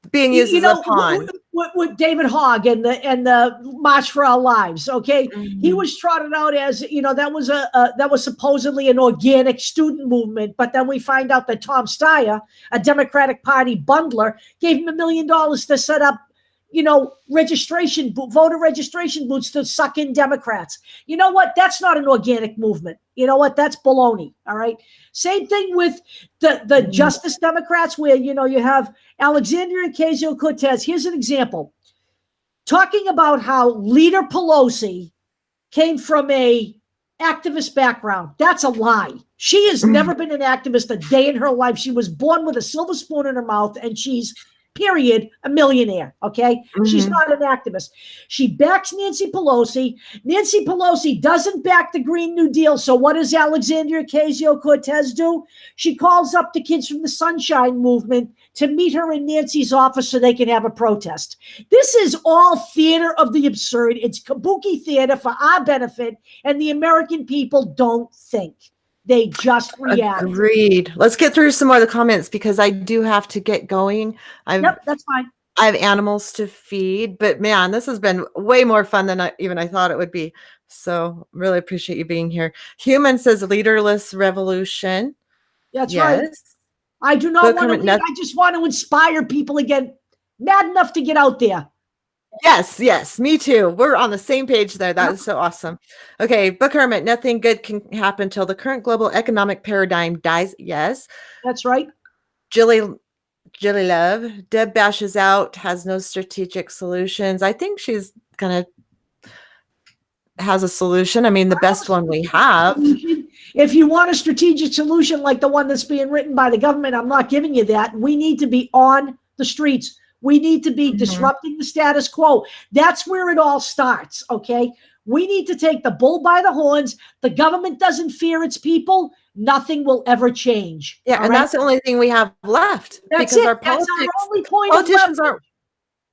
Being used as a pawn. With David Hogg and the March for Our Lives. Okay, he was trotted out as that was supposedly an organic student movement, but then we find out that Tom Steyer, a Democratic Party bundler, gave him $1 million to set up voter registration booths to suck in Democrats. You know what? That's not an organic movement. You know what? That's baloney. All right. Same thing with the Justice Democrats, where, you have Alexandria Ocasio-Cortez. Here's an example. Talking about how Leader Pelosi came from a activist background. That's a lie. She has never been an activist a day in her life. She was born with a silver spoon in her mouth, and she's period, a millionaire. Okay. She's Mhm. not an activist. She backs Nancy Pelosi. Nancy Pelosi doesn't back the Green New Deal. So what does Alexandria Ocasio-Cortez do? She calls up the kids from the Sunshine Movement to meet her in Nancy's office so they can have a protest. This is all theater of the absurd. It's kabuki theater for our benefit, and the American people don't think. They just react. Agreed. Let's get through some more of the comments because I do have to get going. Yep, that's fine. I have animals to feed, but man, this has been way more fun than I thought it would be. So really appreciate you being here. Human says leaderless revolution. That's right. Yes. I do not want to lead. I just want to inspire people again, mad enough to get out there. Yes, me too. We're on the same page there. That is so awesome. Okay, Book Hermit, nothing good can happen until the current global economic paradigm dies. Yes. That's right. Jilly Love, Deb bashes out, has no strategic solutions. I think she's gonna has a solution. I mean, the best one we have. If you want a strategic solution like the one that's being written by the government, I'm not giving you that. We need to be on the streets. We need to be disrupting the status quo. That's where it all starts, okay? We need to take the bull by the horns. The government doesn't fear its people. Nothing will ever change. Yeah, and that's the only thing we have left. That's because it. our That's our only point politicians of aren't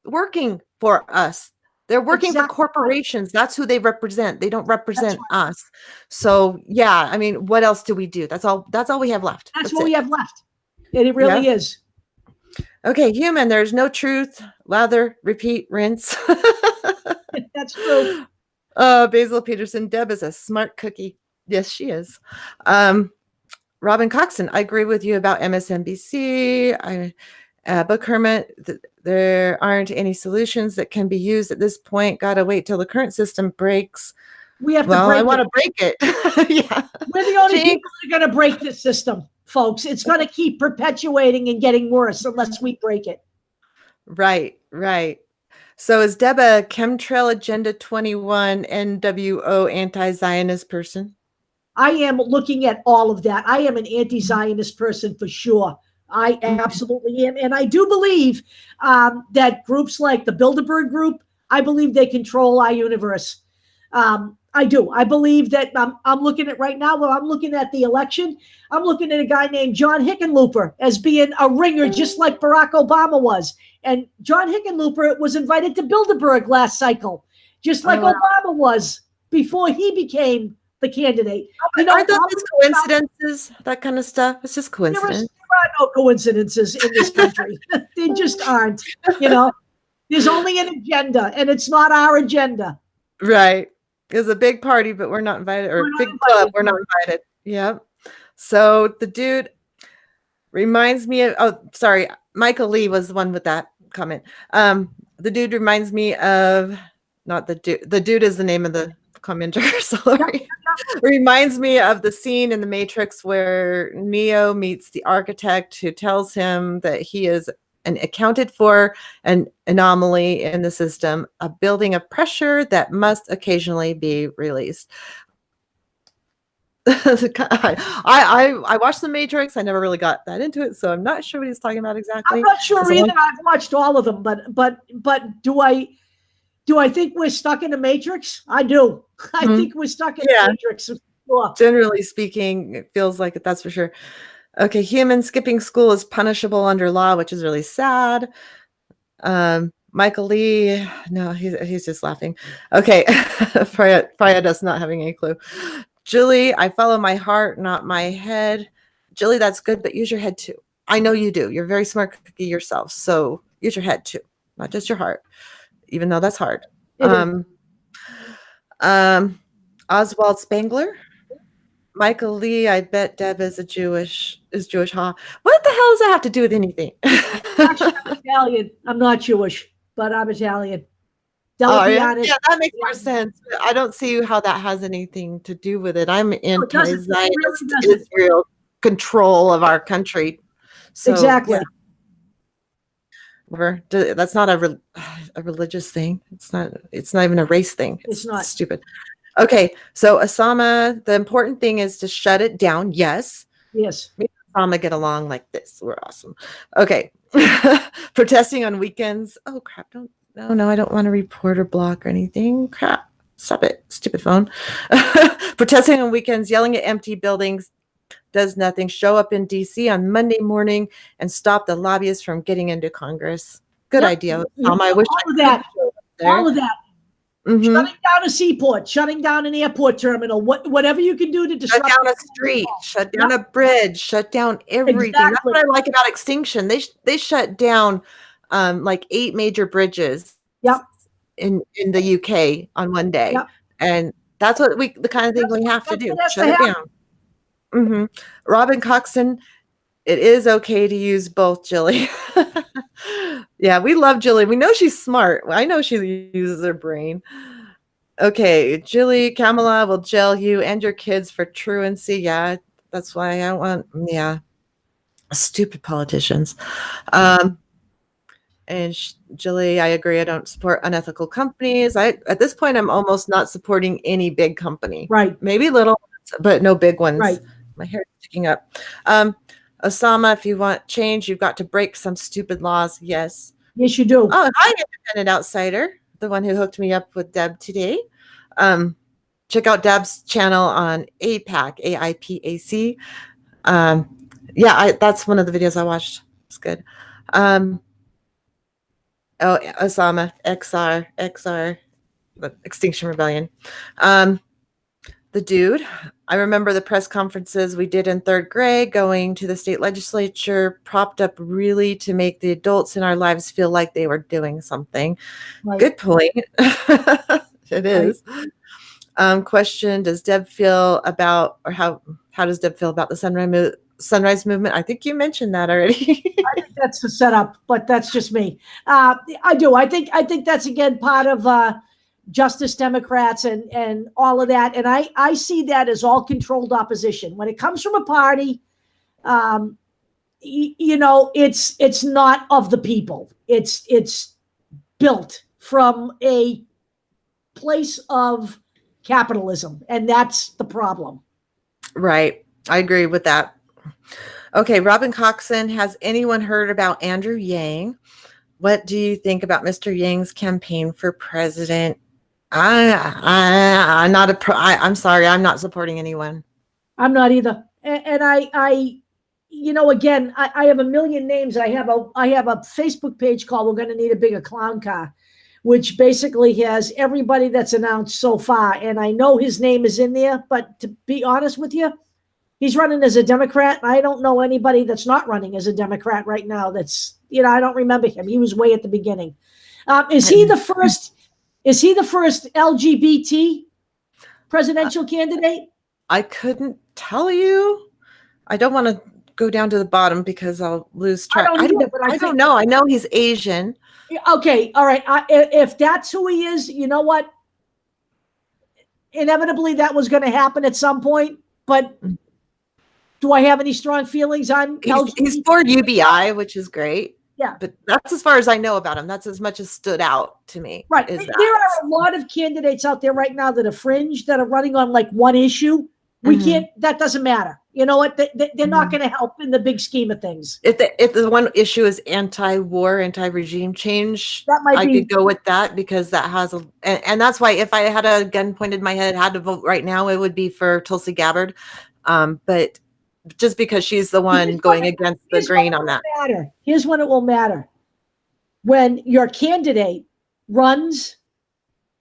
working for us. They're working for corporations. That's who they represent. They don't represent us. So yeah, I mean, what else do we do? That's all we have left. That's what we have left. And it really is. Okay, Human, there's no truth. Lather, repeat, rinse. That's true. Basil Peterson, Deb is a smart cookie. Yes, she is. Robin Coxon, I agree with you about MSNBC. Book Hermit, there aren't any solutions that can be used at this point. Gotta wait till the current system breaks. We have to break it. I want to break it. Yeah. We're the only people that are going to break this system, folks. It's going to keep perpetuating and getting worse unless we break it. Right. So is Deb a Chemtrail Agenda 21 NWO anti-Zionist person? I am looking at all of that. I am an anti-Zionist person for sure. I absolutely am. And I do believe that groups like the Bilderberg Group, I believe they control our universe. I do. I believe that I'm looking at right now, while I'm looking at the election, I'm looking at a guy named John Hickenlooper as being a ringer, just like Barack Obama was. And John Hickenlooper was invited to Bilderberg last cycle, just like Obama was before he became the candidate. Aren't those just coincidences? That kind of stuff. It's just coincidence. There are no coincidences in this country. They just aren't. There's only an agenda, and it's not our agenda. Right. It's a big party, but we're not invited, or a big club, we're not invited. Yep. So the dude reminds me of, Michael Lee was the one with that comment. The dude reminds me of, not the dude, the dude is the name of the commenter, sorry. Reminds me of the scene in The Matrix where Neo meets the architect who tells him that he is an accounted for an anomaly in the system, a building of pressure that must occasionally be released. I watched The Matrix. I never really got that into it, so I'm not sure what he's talking about exactly. I'm not sure either. I've watched all of them, but do I think we're stuck in the Matrix? I do. I think we're stuck in the Matrix. Sure. Generally speaking, it feels like it, that's for sure. Okay, Human, skipping school is punishable under law, which is really sad. Michael Lee, no, he's just laughing. Okay, Freya does not having any clue. Julie, I follow my heart, not my head. Julie, that's good, but use your head too. I know you do. You're a very smart cookie yourself, so use your head too, not just your heart, even though that's hard. Oswald Spangler. Michael Lee, I bet Deb is Jewish, huh? What the hell does that have to do with anything? Actually, I'm Italian. I'm not Jewish, but I'm Italian. Yeah, that makes more sense. I don't see how that has anything to do with it. I'm anti-Zionist Israel control of our country. So, exactly. Yeah. That's not a religious thing. It's not even a race thing. It's not stupid. Okay, so Osama, the important thing is to shut it down. Yes. Osama get along like this. We're awesome. Okay. Protesting on weekends. Oh crap. No, I don't want to report or block or anything. Crap. Stop it. Stupid phone. Protesting on weekends, yelling at empty buildings does nothing. Show up in DC on Monday morning and stop the lobbyists from getting into Congress. Good Yep. idea. I wish all I of that. could show up there. All of that. Mhm. Shutting down a seaport, shutting down an airport terminal, whatever you can do to Shut disrupt. down a street, shut down a bridge, shut down everything. That's Exactly. what I like about Extinction. They shut down like 8 major bridges Yep. in the UK on one day. Yep. And that's what the kind of thing we have to That's do. what has Shut to it happen. down. Robin Coxon, it is okay to use both, Jilly. Yeah, we love Jilly. We know she's smart. I know she uses her brain. Okay, Jilly, Kamala will jail you and your kids for truancy. Yeah, that's why I want, stupid politicians. And Jilly, I agree. I don't support unethical companies. At this point, I'm almost not supporting any big company. Right. Maybe little ones, but no big ones. Right. My hair's sticking up. Osama, if you want change, you've got to break some stupid laws. Yes. Yes, you do. Oh, hi, Independent Outsider, the one who hooked me up with Deb today. Check out Deb's channel on AIPAC, AIPAC. That's one of the videos I watched. It's good. Osama, XR, the Extinction Rebellion. The dude, I remember the press conferences we did in 3rd grade, going to the state legislature, propped up really to make the adults in our lives feel like they were doing something. Right. Good point. It is. Question, does Deb feel about, or how does Deb feel about the Sunrise Movement? I think you mentioned that already. I think that's the setup, but that's just me. I do. I think that's again part of Justice Democrats and all of that. And I see that as all controlled opposition. When it comes from a party, it's not of the people. It's built from a place of capitalism, and that's the problem. Right. I agree with that. Okay, Robin Coxon, has anyone heard about Andrew Yang? What do you think about Mr. Yang's campaign for president? I'm sorry, I'm not supporting anyone. I'm not either. And I again, I have a million names. I have a Facebook page called We're Gonna Need a Bigger Clown Car, which basically has everybody that's announced so far. And I know his name is in there, but to be honest with you, he's running as a Democrat. I don't know anybody that's not running as a Democrat right now. That's, I don't remember him. He was way at the beginning. Is he the first LGBT presidential candidate? I couldn't tell you. I don't want to go down to the bottom because I'll lose track. I don't know. I know he's Asian. Okay. All right. If that's who he is, you know what? Inevitably, that was going to happen at some point. But do I have any strong feelings on LGBT? He's for UBI, which is great. Yeah. But that's as far as I know about him. That's as much as stood out to me. Right. There are a lot of candidates out there right now that are fringe, that are running on like one issue. We can't, that doesn't matter. You know what? They're not going to help in the big scheme of things. If the one issue is anti-war, anti-regime change, I could go with that, because that has and that's why if I had a gun pointed my head, had to vote right now, it would be for Tulsi Gabbard. But just because she's the one going against the grain on that. Here's when it will matter. When your candidate runs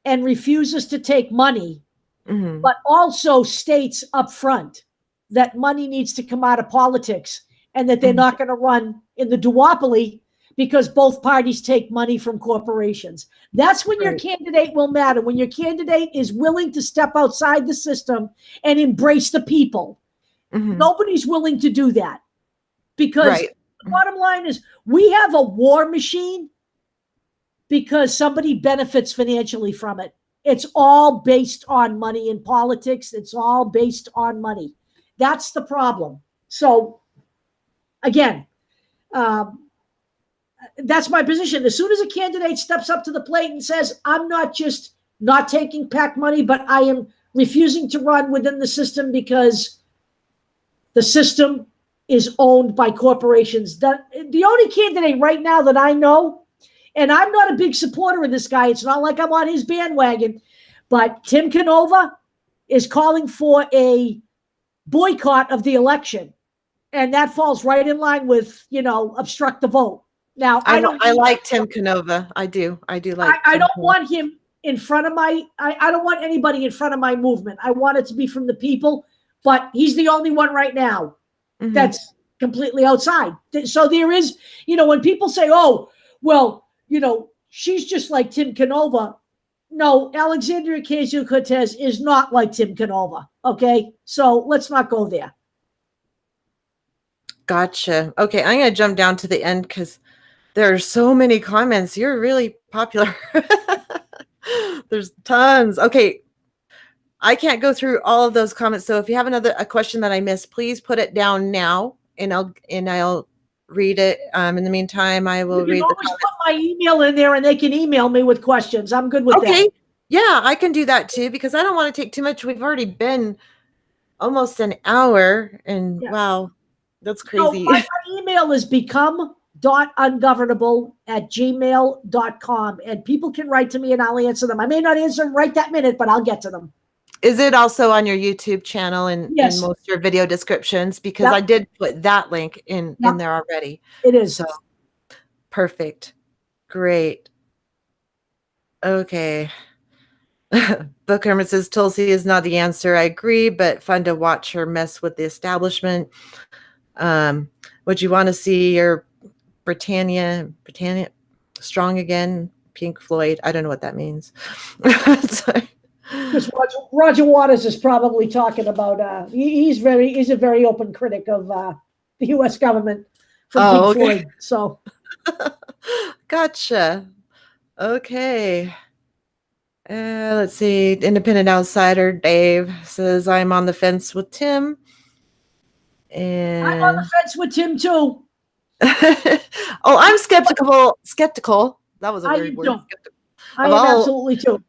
and refuses to take money, but also states up front that money needs to come out of politics, and that they're not going to run in the duopoly because both parties take money from corporations. That's when your candidate will matter. When your candidate is willing to step outside the system and embrace the people. Nobody's willing to do that, because the bottom line is we have a war machine because somebody benefits financially from it. It's all based on money in politics. It's all based on money. That's the problem. So again, that's my position. As soon as a candidate steps up to the plate and says, I'm not just not taking PAC money, but I am refusing to run within the system because the system is owned by corporations. The only candidate right now that I know, and I'm not a big supporter of this guy, it's not like I'm on his bandwagon, but Tim Canova is calling for a boycott of the election. And that falls right in line with, obstruct the vote. Now, I like Tim Canova. I do like. I don't want him in front of I don't want anybody in front of my movement. I want it to be from the people, but he's the only one right now that's completely outside. So there is, when people say, oh, well, she's just like Tim Canova. No, Alexandria Ocasio-Cortez is not like Tim Canova. Okay. So let's not go there. Gotcha. Okay. I'm going to jump down to the end because there are so many comments. You're really popular. There's tons. Okay. I can't go through all of those comments. So if you have a question that I missed, please put it down now and I'll read it. In the meantime, I will read the comments. Put my email in there and they can email me with questions. I'm good with that. Okay. Yeah, I can do that too because I don't want to take too much. We've already been almost an hour and wow, that's crazy. So my email is become.ungovernable@gmail.com and people can write to me and I'll answer them. I may not answer them right that minute, but I'll get to them. Is it also on your YouTube channel and in most of your video descriptions? Because I did put that link in there already. It is. So perfect. Great. Okay. Book Hermit says Tulsi is not the answer. I agree, but fun to watch her mess with the establishment. Would you want to see your Britannia strong again? Pink Floyd. I don't know what that means. Sorry. Because Roger Waters is probably talking about he's a very open critic of the U.S. government from Pink Floyd. So gotcha. Okay. Let's see. Independent Outsider Dave says I'm on the fence with Tim. And I'm on the fence with Tim too. Oh, I'm skeptical. That was a weird word. I am absolutely too.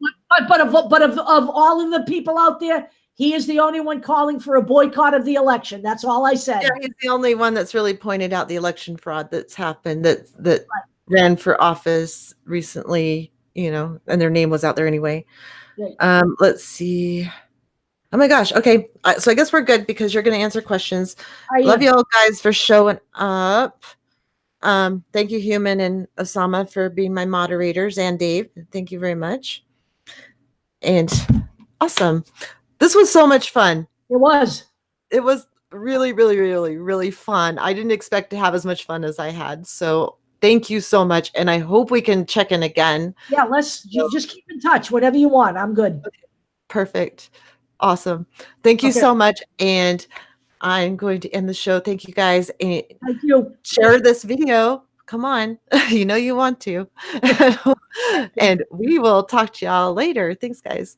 But of all of the people out there, he is the only one calling for a boycott of the election. That's all I said. Yeah, he's the only one that's really pointed out the election fraud that's happened, that ran for office recently, and their name was out there anyway. Right. Let's see. Oh my gosh. Okay. So I guess we're good because you're going to answer questions. Love you all guys for showing up. Thank you, Human and Osama, for being my moderators, and Dave. Thank you very much. And awesome. This was so much fun. It was. It was really, really, really, really fun. I didn't expect to have as much fun as I had. So thank you so much. And I hope we can check in again. Yeah, let's just keep in touch. Whatever you want. I'm good. Okay. Perfect. Awesome. Thank you so much. And I'm going to end the show. Thank you guys. And thank you. Share this video. Come on. You want to. And we will talk to y'all later. Thanks, guys.